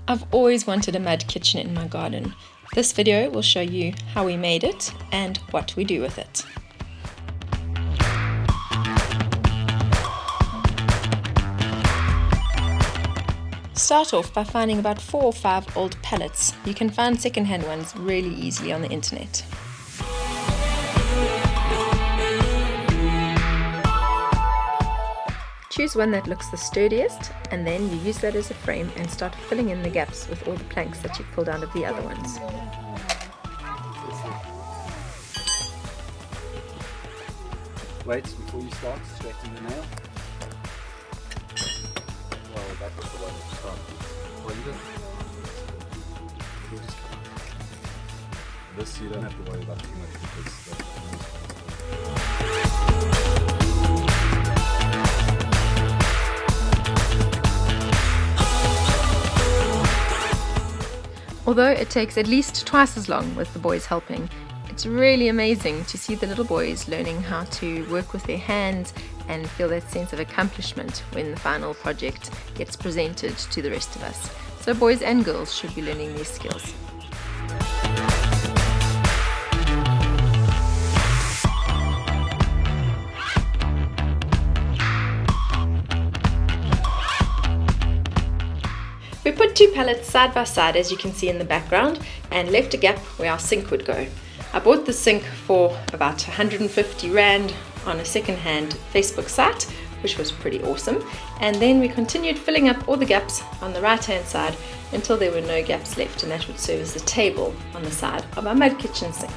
I've always wanted a mud kitchen in my garden. This video will show you how we made it and what we do with it. Start off by finding about 4 or 5 old pallets. You can find second-hand ones really easily on the internet. Choose one that looks the sturdiest, and then you use that as a frame and start filling in the gaps with all the planks that you've pulled out of the other ones. Wait, before you start, straighten the nail. Well, that was the one that started. Well, you don't. This you don't have to worry about too much because Although it takes at least twice as long with the boys helping, it's really amazing to see the little boys learning how to work with their hands and feel that sense of accomplishment when the final project gets presented to the rest of us. So boys and girls should be learning these skills. We put 2 pallets side by side, as you can see in the background, and left a gap where our sink would go. I bought the sink for about 150 Rand on a second-hand Facebook site, which was pretty awesome. And then we continued filling up all the gaps on the right-hand side until there were no gaps left, and that would serve as the table on the side of our mud kitchen sink.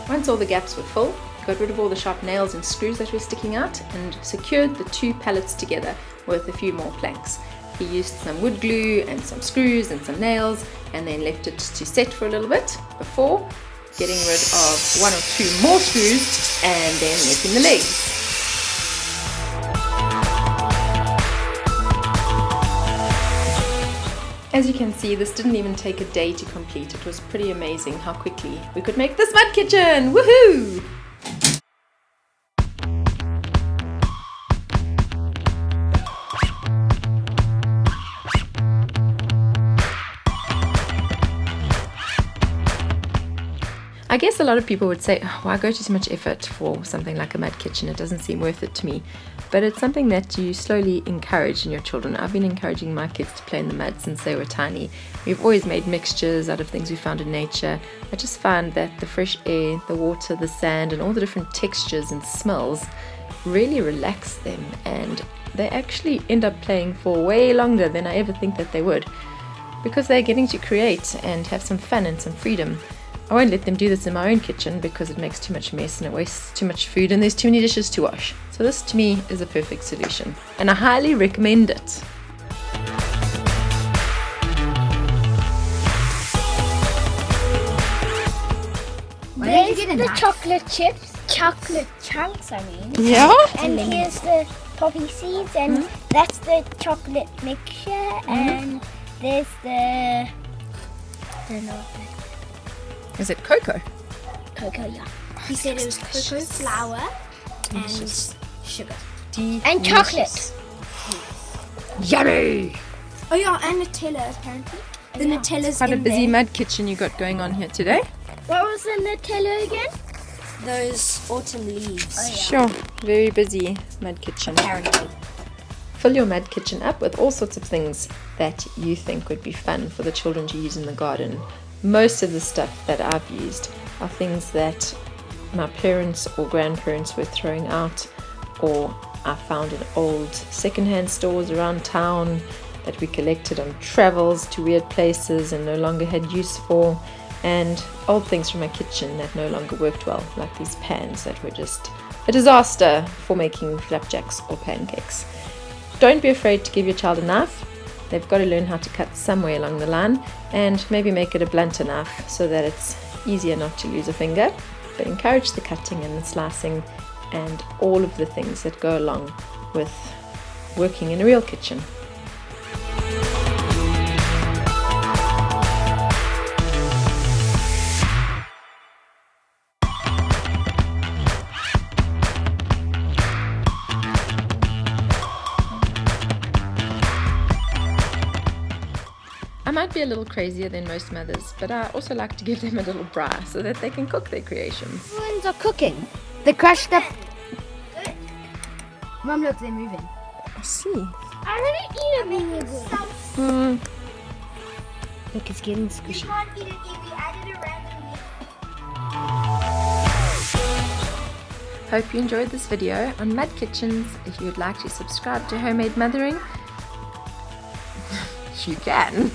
Once all the gaps were full, we got rid of all the sharp nails and screws that were sticking out and secured the 2 pallets together with a few more planks. He used some wood glue and some screws and some nails and then left it to set for a little bit before getting rid of 1 or 2 more screws and then making the legs. As you can see, this didn't even take a day to complete. It was pretty amazing how quickly we could make this mud kitchen! Woohoo! I guess a lot of people would say, oh, why go to so much effort for something like a mud kitchen? It doesn't seem worth it to me. But it's something that you slowly encourage in your children. I've been encouraging my kids to play in the mud since they were tiny. We've always made mixtures out of things we found in nature. I just find that the fresh air, the water, the sand, and all the different textures and smells really relax them. And they actually end up playing for way longer than I ever think that they would, because they're getting to create and have some fun and some freedom. I won't let them do this in my own kitchen because it makes too much mess and it wastes too much food and there's too many dishes to wash. So this to me is a perfect solution and I highly recommend it. There's the chocolate chips, chocolate chunks I mean. Yeah? And here's the poppy seeds and that's the chocolate mixture and there's the, I don't know what that is. Is it cocoa? Cocoa, yeah. He said it was cocoa flour and sugar. And chocolate. Yummy! Oh yeah, and Nutella apparently. The Nutella's Quite a in busy there. mud kitchen you got going on here today. What was the Nutella again? Those autumn leaves. Oh, yeah. Sure, very busy mud kitchen. Apparently. Fill your mud kitchen up with all sorts of things that you think would be fun for the children to use in the garden. Most of the stuff that I've used are things that my parents or grandparents were throwing out, or I found in old secondhand stores around town that we collected on travels to weird places and no longer had use for, and old things from my kitchen that no longer worked well, like these pans that were just a disaster for making flapjacks or pancakes. Don't be afraid to give your child a knife. They've got to learn how to cut somewhere along the line and maybe make it a blunter knife so that it's easier not to lose a finger. But encourage the cutting and the slicing and all of the things that go along with working in a real kitchen. I might be a little crazier than most mothers, but I also like to give them a little braai so that they can cook their creations. Ones are cooking. They crushed up. Mom, look, they're moving. I see. I want to eat a mango. Look, it's getting squishy. Can't eat it if we added it randomly. Hope you enjoyed this video on Mud Kitchens. If you would like to subscribe to Homemade Mothering, you can.